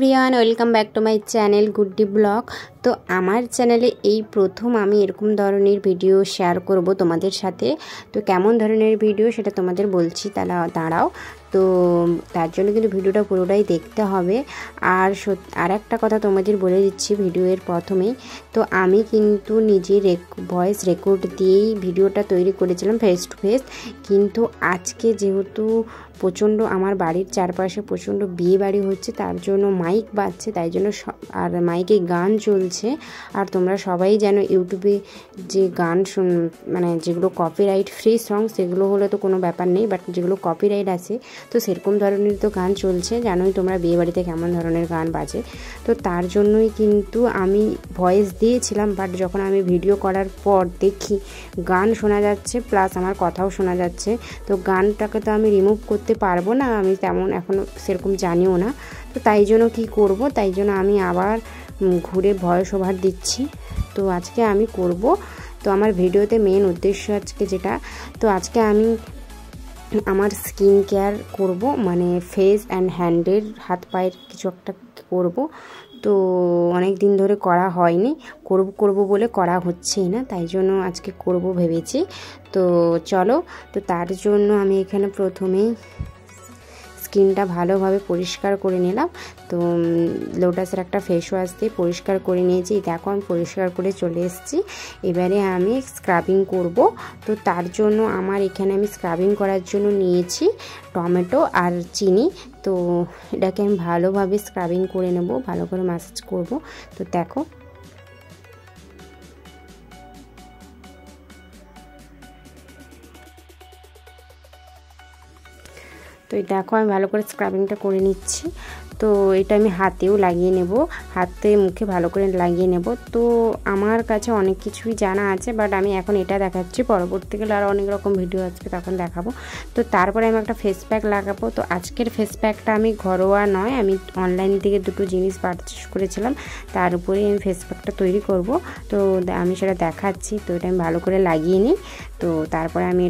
Everyone welcome back to my channel Guddi blog. तो आमार चैनेले এই প্রথম আমি এরকম ধরনের ভিডিও শেয়ার করব তোমাদের সাথে। তো কেমন ধরনের ভিডিও সেটা তোমাদের বলছি, তাহলে দাঁড়াও। তো তার জন্য কিন্তু ভিডিওটা পুরোটাই দেখতে হবে। আর একটা কথা তোমাদের বলে দিচ্ছি ভিডিওর প্রথমেই, তো আমি কিন্তু নিজে ভয়েস রেকর্ড দিয়েই ভিডিওটা তৈরি করেছিলাম ফেস টু ফেস। কিন্তু আজকে যেহেতু প্রচণ্ড আমার বাড়ির চারপাশে প্রচণ্ড বিয়ে বাড়ি হচ্ছে, তার জন্য মাইক বাজছে, তাই জন্য আর মাইকে গান চলছে। আর তোমরা সবাই জানো ইউটিউবে যে গান মানে যেগুলো কপিরাইট ফ্রি সং সেগুলো হলে তো কোনো ব্যাপার নেই, বাট যেগুলো কপিরাইট আছে তো সেরকম ধরনের তো গান চলছে। জানোই তোমরা বিয়ে বাড়িতে কেমন ধরনের গান বাজে। তো তার জন্যই কিন্তু আমি ভয়েস দিয়েছিলাম, বাট যখন আমি ভিডিও করার পর দেখি গান শোনা যাচ্ছে প্লাস আমার কথাও শোনা যাচ্ছে। তো গানটাকে তো আমি রিমুভ করতে পারবো না, আমি তেমন এখনও সেরকম জানিও না। তো তাই জন্য কী করব, তাই জন্য আমি আবার ঘুরে ভয়েস ওভার দিচ্ছি। তো আজকে আমি করব, তো আমার ভিডিওতে মেন উদ্দেশ্য আজকে যেটা, তো আজকে আমি আমার স্কিন কেয়ার করব, মানে ফেস অ্যান্ড হ্যান্ডের হাত পায়ের কিছু একটা করব। তো অনেক দিন ধরে করা হয়নি, করব বলে করা হচ্ছেই না, তাই জন্য আজকে করব ভেবেছি। তো চলো, তো তার জন্য আমি এখানে প্রথমেই স্কিনটা ভালোভাবে পরিষ্কার করে নিলাম। তো লোটাসের একটা ফেস ওয়াশ দিয়ে পরিষ্কার করে নিয়েছি। দেখো আমি পরিষ্কার করে চলে এসেছি। এবারে আমি স্ক্রাবিং করব। তো তার জন্য আমার এখানে আমি স্ক্রাবিং করার জন্য নিয়েছি টমেটো আর চিনি। তো এটাকে আমি ভালোভাবে স্ক্রাবিং করে নেব, ভালো করে ম্যাসাজ করব। তো দেখো তো দেখো আমি ভালো করে স্ক্রাবিংটা করে নিচ্ছি। তো এটা আমি হাতেও লাগিয়ে নেব, হাতে মুখে ভালো করে লাগিয়ে নেব। তো আমার কাছে অনেক কিছুই জানা আছে, বাট আমি এখন এটা দেখাচ্ছি, পরবর্তীকালে আর অনেক রকম ভিডিও আসবে তখন দেখাবো। তো তারপরে আমি একটা ফেস প্যাক লাগাবো। তো আজকের ফেস প্যাকটা আমি ঘরোয়া নয়, আমি অনলাইন থেকে দুটো জিনিস পারচেস করেছিলাম, তার উপরেই আমি ফেস প্যাকটা তৈরি করব। তো আমি সেটা দেখাচ্ছি। তো এটা আমি ভালো করে লাগিয়ে নিই। তো তারপরে আমি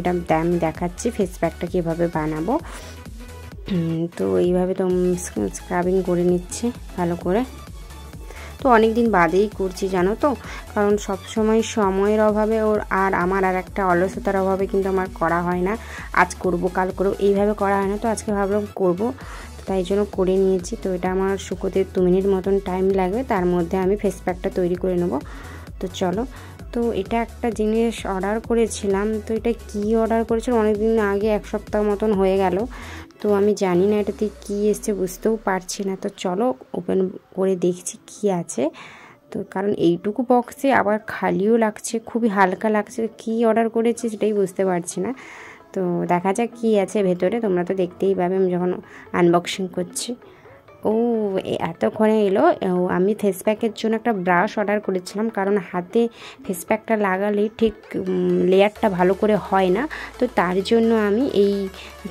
দেখাচ্ছি ফেস প্যাকটা কীভাবে বানাবো। তো এইভাবে তো স্ক্রাবিং করে নিচ্ছে ভালো করে। তো অনেক দিন বাদেই করছি জানো তো, কারণ সব সময় সময়ের অভাবে আর আমার আর একটা অলসতার অভাবে কিন্তু আমার করা হয় না। আজ করব কাল করব এইভাবে করা হয় না, তো আজকে ভাবলাম করব, তাই জন্য করে নিয়েছি। তো এটা আমার শুকোতে 2 মিনিট মতন টাইম লাগবে, তার মধ্যে আমি ফেস প্যাকটা তৈরি করে নেব। তো চলো, তো এটা একটা জিনিস অর্ডার করেছিলাম। তো এটা কি অর্ডার করেছিলাম অনেক দিন আগে, 1 সপ্তাহ মতন হয়ে গেল। তো আমি জানি না এটাতে কী এসছে, বুঝতেও পারছি না। তো চলো ওপেন করে দেখছি কি আছে। তো কারণ এইটুকু বক্সে আবার খালিও লাগছে, খুবই হালকা লাগছে, কি অর্ডার করেছি সেটাই বুঝতে পারছি না। তো দেখা যাক কী আছে ভেতরে, তোমরা তো দেখতেই পাবে আমি যখন আনবক্সিং করছি। ও এতক্ষণে এলো। আমি ফেস প্যাকের জন্য একটা ব্রাশ অর্ডার করেছিলাম, কারণ হাতে ফেস প্যাকটা লাগালে ঠিক লেয়ারটা ভালো করে হয় না। তো তার জন্য আমি এই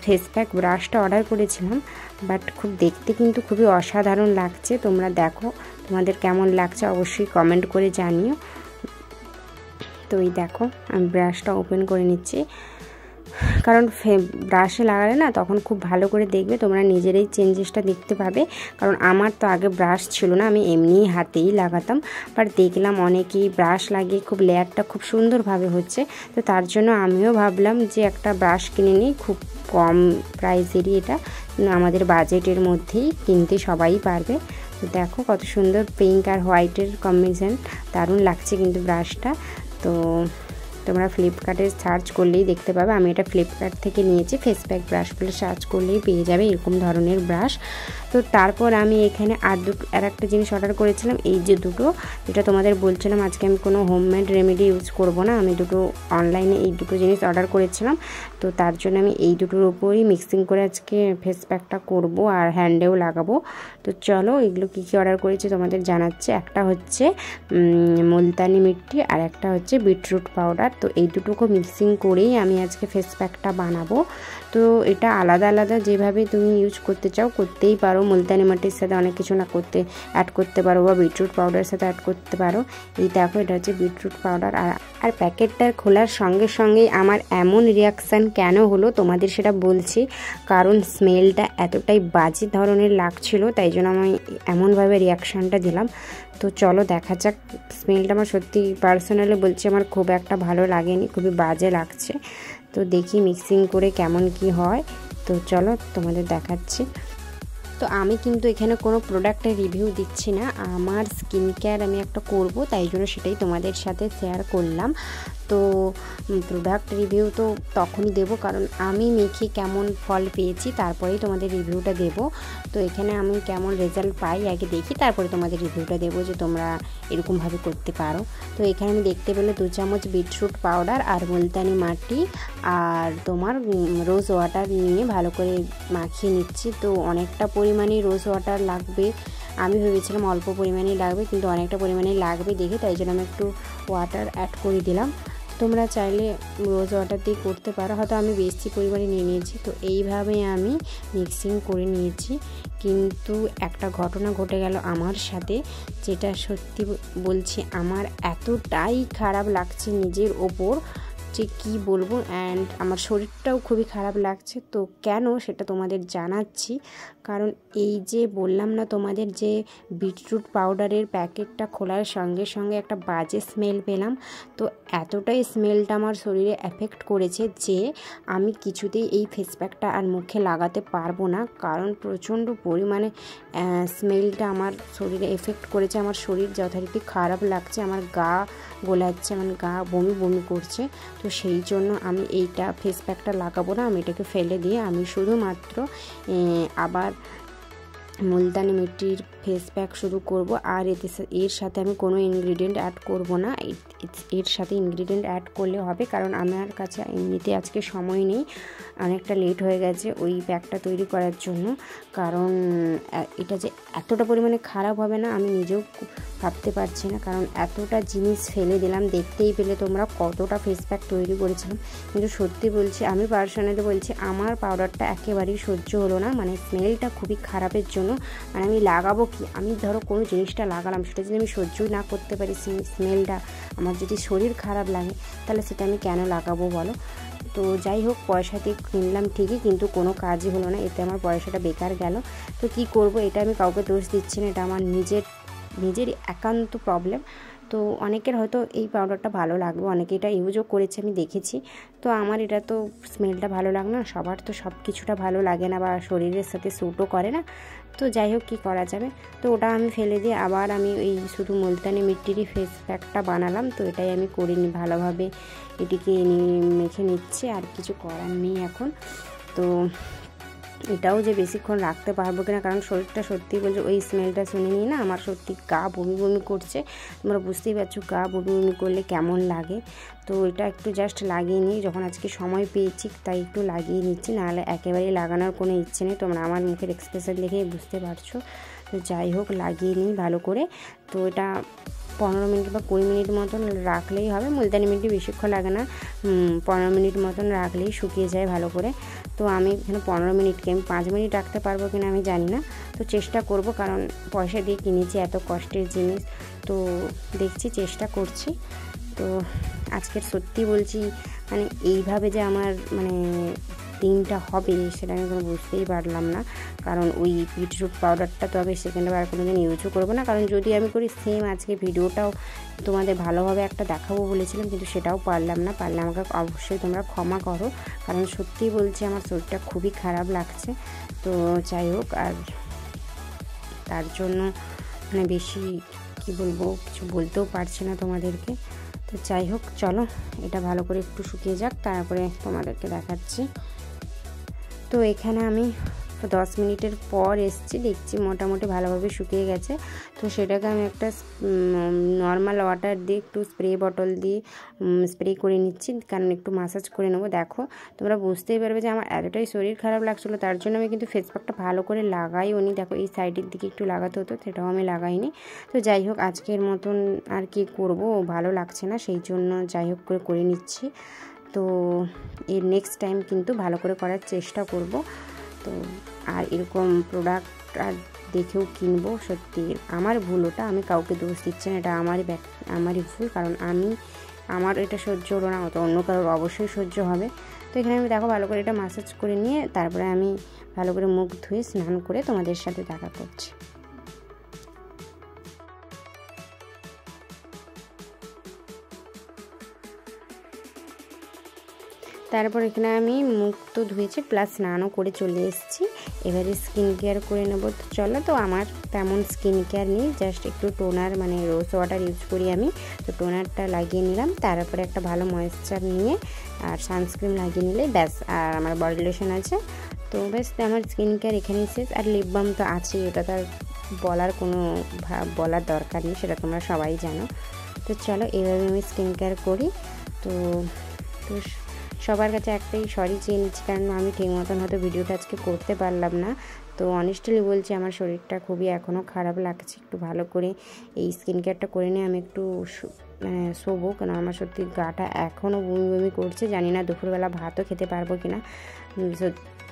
ফেস প্যাক ব্রাশটা অর্ডার করেছিলাম। বাট দেখতে কিন্তু খুবই অসাধারণ লাগছে। তোমরা দেখো তোমাদের কেমন লাগছে অবশ্যই কমেন্ট করে জানিও। তো এই দেখো আমি ব্রাশটা ওপেন করে নিচ্ছি, কারণ ব্রাশে লাগালে না তখন খুব ভালো করে দেখবে, তোমরা নিজেরাই চেঞ্জেসটা দেখতে পাবে। কারণ আমার তো আগে ব্রাশ ছিল না, আমি এমনিই হাতেই লাগাতাম, বাট দেখলাম অনেকেই ব্রাশ লাগিয়ে খুব লেয়ারটা খুব সুন্দরভাবে হচ্ছে। তো তার জন্য আমিও ভাবলাম যে একটা ব্রাশ কিনে নিই, খুব কম প্রাইসেরই, এটা আমাদের বাজেটের মধ্যেই কিনতে সবাই পারবে। তো দেখো কত সুন্দর পিঙ্ক আর হোয়াইটের কম্বিনেশন, দারুণ লাগছে কিন্তু ব্রাশটা। তো তোমরা ফ্লিপকার্টে সার্চ করলেই দেখতে পাবে, আমি এটা ফ্লিপকার্ট থেকে নিয়েছি। ফেস প্যাক ব্রাশ বলে সার্চ করলেই পেয়ে যাবে এরকম ধরনের ব্রাশ। তো তারপর আমি এখানে আর একটা জিনিস অর্ডার করেছিলাম, এই যে দুটো, যেটা তোমাদের বলছিলাম আজকে আমি কোনো হোমমেড রেমেডি ইউজ করব না, আমি দুটো অনলাইনে এই দুটো জিনিস অর্ডার করেছিলাম। তো তার জন্য আমি এই দুটোর উপরই মিক্সিং করে আজকে ফেস প্যাকটা করব আর হ্যান্ডেও লাগাবো। তো চলো এগুলো কী কী অর্ডার করেছি তোমাদের জানাচ্ছি। একটা হচ্ছে মুলতানি মিট্টি আর একটা হচ্ছে বিটরুট পাউডার। তো এই দুটোকে মিক্সিং করেই আমি আজকে ফেস প্যাকটা বানাবো। তো এটা আলাদা আলাদা যেভাবে তুমি ইউজ করতে চাও করতেই পারো। মুলতানি মাটির সাথে অনেক কিছু না করতে অ্যাড করতে পারো বা বিটরুট পাউডারের সাথে অ্যাড করতে পারো। এই দেখো এটা হচ্ছে বিটরুট পাউডার। আর প্যাকেটটা খোলার সঙ্গে সঙ্গেই আমার এমন রিয়াকশান কেন হলো তোমাদের সেটা বলছি, কারণ স্মেলটা এতটাই বাজে ধরনের লাগছিল, তাই জন্য আমি এমনভাবে রিয়াকশানটা দিলাম। তো চলো দেখা যাক। স্মেলটা আমার সত্যি পার্সোনালি বলছি আমার খুব একটা ভালো লাগেনি, খুবই বাজে লাগছে। তো দেখি মিক্সিং করে কেমন কি হয়। তো চলো তোমাদের দেখাচ্ছি। তো আমি কিন্তু এখানে কোনো প্রোডাক্টের রিভিউ দিচ্ছি না, আমার স্কিন কেয়ার আমি একটা করব, তাই জন্য সেটাই তোমাদের সাথে শেয়ার করলাম। তো প্রোডাক্ট রিভিউ তো তখনই দেবো কারণ আমি মেখে কেমন ফল পেয়েছি তারপরেই তোমাদের রিভিউটা দেব। তো এখানে আমি কেমন রেজাল্ট পাই আগে দেখি, তারপরে তোমাদের রিভিউটা দেবো যে তোমরা এরকমভাবে করতে পারো। তো এখানে আমি দেখতে পেলে 2 চামচ বিটরুট পাউডার আর মুলতানি মাটি আর তোমার রোজ ওয়াটার নিয়ে ভালো করে মাখিয়ে নিচ্ছি। তো অনেকটা পরিমাণে রোজ ওয়াটার লাগবে, আমি ভেবেছিলাম অল্প পরিমাণেই লাগবে, কিন্তু অনেকটা পরিমাণেই লাগবে দেখে তাই জন্য আমি একটু ওয়াটার অ্যাড করে দিলাম। তোমরা চাইলে রোজ ওয়াটার দিয়ে করতে পারো, হয়তো আমি বেশি পরিমাণে নিয়ে নিয়েছি। তো এইভাবে আমি মিক্সিং করে নিয়েছি, কিন্তু একটা ঘটনা ঘটে গেল আমার সাথে, যেটা সত্যি বলছি আমার এতটাই খারাপ লাগছে নিজের ওপর যে কী বলবো, অ্যান্ড আমার শরীরটাও খুবই খারাপ লাগছে। তো কেন সেটা তোমাদের জানাচ্ছি, কারণ এই যে বললাম না তোমাদের যে বিটরুট পাউডারের প্যাকেটটা খোলার সঙ্গে সঙ্গে একটা বাজে স্মেল পেলাম। তো এতটাই স্মেলটা আমার শরীরে এফেক্ট করেছে যে আমি কিছুতেই এই ফেস প্যাকটা আর মুখে লাগাতে পারবো না, কারণ প্রচণ্ড পরিমাণে স্মেলটা আমার শরীরে এফেক্ট করেছে। আমার শরীর যথারীতি খারাপ লাগছে, আমার গা গোলাচ্ছে, আমার গা বমি বমি করছে। তো সেই জন্য আমি এইটা ফেস প্যাকটা লাগাবো না, আমি এটাকে ফেলে দিয়ে আমি শুধুমাত্র আবার মুলতানি মিট্টির ফেস প্যাক শুরু করব। আর এর সাথে আমি কোনো ইনগ্রিডিয়েন্ট অ্যাড করব না, এর সাথে ইনগ্রিডিয়েন্ট অ্যাড করলে হবে, কারণ আমার কাছে এমনিতে আজকে সময় নেই, অনেকটা লেট হয়ে গেছে ওই প্যাকটা তৈরি করার জন্য। কারণ এটা যে এতটা পরিমাণে খারাপ হবে না আমি নিজেও ভাবতে পারছি না, কারণ এতটা জিনিস ফেলে দিলাম। দেখতেই পেলে তোমরা কতটা ফেস প্যাক তৈরি করেছিলাম, কিন্তু সত্যি বলছি আমি পার্সোনালি বলছি আমার পাউডারটা একেবারেই সহ্য হলো না, মানে স্মেলটা খুবই খারাপের জন্য। মানে আমি লাগাবো কি, আমি ধরো কোনো জিনিসটা লাগালাম সেটা যদি আমি সহ্যই না করতে পারি, স্মেলটা আমার যদি শরীর খারাপ লাগে তাহলে সেটা আমি কেন লাগাবো বলো। তো যাই হোক, পয়সা দিয়ে কিনলাম ঠিকই, কিন্তু কোনো কাজই হলো না, এতে আমার পয়সাটা বেকার গেল। তো কি করব, এটা আমি কাউকে দোষ দিচ্ছি না, এটা আমার নিজের একান্ত প্রবলেম। তো অনেকের হয়তো এই পাউডারটা ভালো লাগবে, অনেকে এটা ইউজও করেছে আমি দেখেছি। তো আমার এটা তো স্মেলটা ভালো লাগে না, সবার তো সব কিছুটা ভালো লাগে না বা শরীরের সাথে স্যুটও করে না। তো যাই হোক কী করা যাবে, তো ওটা আমি ফেলে দিয়ে আবার আমি এই শুধু মুলতানি মিট্টিরই ফেস প্যাকটা বানালাম। তো এটাই আমি করিনি, ভালোভাবে এটিকে মেখে নিচ্ছে, আর কিছু করার নেই এখন। তো এটাও যে বেশিক্ষণ রাখতে পারবো কিনা, কারণ শরীরটা সত্যি বলছে ওই স্মেলটা শুনে নিয়ে না আমার সত্যি গা বমি বমি করছে। তোমরা বুঝতেই পারছো গা বমি বমি করলে কেমন লাগে। তো এটা একটু জাস্ট লাগিয়ে নিই, যখন আজকে সময় পেয়েছি তাই একটু লাগিয়ে নিচ্ছি, নাহলে একেবারেই লাগানোর কোনো ইচ্ছে নেই। তোমরা আমার মুখের এক্সপ্রেশন দেখেই বুঝতে পারছো। তো যাই হোক লাগিয়ে নিই ভালো করে। তো এটা 15 মিনিট বা 20 মিনিট মতন রাখলেই হবে, মুলতানি মিট্টি বেশিক্ষণ লাগে না, 15 মিনিট মতন রাখলেই শুকিয়ে যায় ভালো করে। তো আমি এখানে 15 মিনিটকে আমি 5 মিনিট রাখতে পারবো কিনা আমি জানি না, তো চেষ্টা করব, কারণ পয়সা দিয়ে কিনেছি এত কষ্টের জিনিস, তো দেখছি চেষ্টা করছি। তো আজকের সত্যি বলছি মানে এইভাবে যে আমার মানে দিনটা হবে সেটা আমি কোনো বুঝতেই পারলাম না, কারণ ওই বিটরুট পাউডারটা তো আমি সেকেন্ডবার আর কোনো দিন ইউজও করবো না, কারণ যদি আমি করি সেম আজকে ভিডিওটাও তোমাদের ভালোভাবে একটা দেখাবো বলেছিলাম, কিন্তু সেটাও পারলাম না। পারলে আমাকে অবশ্যই তোমরা ক্ষমা করো, কারণ সত্যিই বলছি আমার শরীরটা খুবই খারাপ লাগছে। তো যাই হোক, আর তার জন্য মানে বেশি কি বলবো কিছু বলতেও পারছি না তোমাদেরকে। তো যাই হোক চলো এটা ভালো করে একটু শুকিয়ে যাক, তারপরে তোমাদেরকে দেখাচ্ছি। তো এখানে আমি 10 মিনিটের পর এসছি, দেখছি মোটামুটি ভালোভাবে শুকিয়ে গেছে। তো সেটাকে আমি একটা নর্মাল ওয়াটার দিয়ে একটু স্প্রে বটল দিয়ে স্প্রে করে নিচ্ছি, কারণ একটু মাসাজ করে নেবো। দেখো তোমরা বুঝতেই পারবে যে আমার এতটাই শরীর খারাপ লাগছিলো, তার জন্য আমি কিন্তু ফেস প্যাকটা ভালো করে লাগাইও নি। দেখো এই সাইডের দিকে একটু লাগাতে হতো, সেটাও আমি লাগাইনি। তো যাই হোক, আজকের মতন আর কি করব, ভালো লাগছে না, সেই জন্য যাই হোক করে নিচ্ছি। তো এর নেক্সট টাইম কিন্তু ভালো করে করার চেষ্টা করব। তো আর এরকম প্রোডাক্ট আর দেখেও কিনবো। সত্যি আমার ভুল, ওটা আমি কাউকে দোষ দিচ্ছি না, এটা আমারই ভুল, কারণ আমার এটা সহ্য হলো না, তো অন্য কারোর অবশ্যই সহ্য হবে। তো এখানে আমি দেখো ভালো করে এটা মাসাজ করে নিয়ে তারপরে আমি ভালো করে মুখ ধুয়ে স্নান করে তোমাদের সাথে দেখা করছি। তারপর এখানে আমি মুখ তো ধুয়েছি প্লাস স্নানও করে চলে এসেছি। এবারে স্কিন কেয়ার করে নেবো। তো চলো, তো আমার তেমন স্কিন কেয়ার নেই, জাস্ট একটু টোনার মানে রোজ ওয়াটার ইউজ করি আমি। তো টোনারটা লাগিয়ে নিলাম, তারপরে একটা ভালো ময়েশ্চার নিয়ে আর সানস্ক্রিন লাগিয়ে নিলে ব্যাস, আর আমার বডি লোশন আছে। তো ব্যাস আমার স্কিন কেয়ার এখানেই শেষ। আর লিপ বাম তো আছেই, ওটা তার বলার দরকার নেই, সেটা তোমরা সবাই জানো। তো চলো এইভাবে আমি স্কিন কেয়ার করি। তো সবার কাছে একটাই সরি চেয়ে নিচ্ছি, কারণ আমি ঠিক মতন হয়তো ভিডিওটা আজকে করতে পারলাম না। তো অনেস্টলি বলছি, আমার শরীরটা খুবই এখনও খারাপ লাগছে। একটু ভালো করে এই স্কিন কেয়ারটা করে নিয়ে আমি একটু মানে শোবো, কেন আমার সত্যি গাটা এখনও বমি বমি করছে। জানি না দুপুরবেলা ভাতও খেতে পারবো কিনা।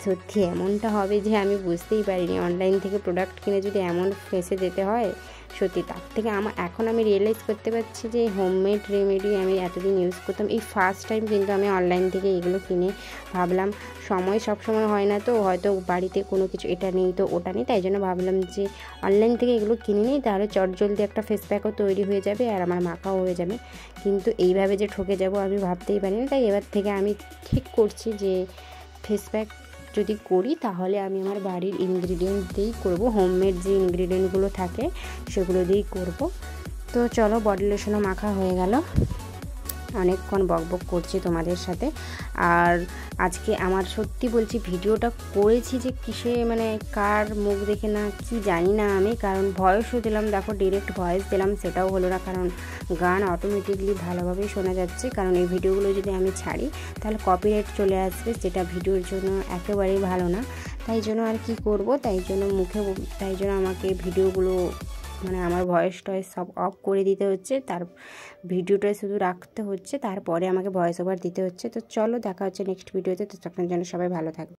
সত্যি এমনটা হবে যে আমি বুঝতেই পারিনি, অনলাইন থেকে প্রোডাক্ট কিনে যদি এমন ফেসে যেতে হয়, সত্যি তার থেকে এখন আমি রিয়েলাইজ করতে পারছি যে হোমমেড রেমেডি আমি এতদিন ইউজ করতাম। এই ফার্স্ট টাইম কিন্তু আমি অনলাইন থেকে এগুলো কিনে ভাবলাম, সব সময় হয় না, তো হয়তো বাড়িতে কোনো কিছু এটা নেই তো ওটা নেই, তাই জন্য ভাবলাম যে অনলাইন থেকে এগুলো কিনে নিই, তাহলে চটজলদি একটা ফেস প্যাকও তৈরি হয়ে যাবে আর আমার মাখাও হয়ে যাবে। কিন্তু এইভাবে যে ঠকে যাব আমি ভাবতেই পারিনি। তাই এবার থেকে আমি ঠিক করছি যে ফেস প্যাক যদি করি তাহলে আমি আমার বাড়ির ইনগ্রিডিয়েন্ট দিয়েই করবো, হোমমেড যে ইনগ্রিডিয়েন্টগুলো থাকে সেগুলো দিয়েই করব। তো চলো, বডি লোশনও মাখা হয়ে গেল, অনেকক্ষণ বকবক করছি তোমাদের সাথে। আর আজকে আমার সত্যি বলছি ভিডিওটা করেছি যে কিসে মানে কার মুখ দেখে না কি জানি না আমি, কারণ ভয়েসও দিলাম, দেখো ডিরেক্ট ভয়েস দিলাম, সেটাও হলো না, কারণ গান অটোমেটিকলি ভালোভাবেই শোনা যাচ্ছে। কারণ এই ভিডিওগুলো যদি আমি ছাড়ি তাহলে কপিরাইট চলে আসবে, যেটা ভিডিওর জন্য একেবারেই ভালো না। তাই জন্য আর কি করব, তাই জন্য আমাকে ভিডিওগুলো মানে আমার ভয়েস টয়েস সব অফ করে দিতে হচ্ছে, তার ভিডিওটা শুধু রাখতে হচ্ছে, তারপরে আমাকে ভয়েস ওভার দিতে হচ্ছে। তো চলো দেখা হচ্ছে নেক্সট ভিডিওতে। তো তখন যেন সবাই ভালো থাকবে।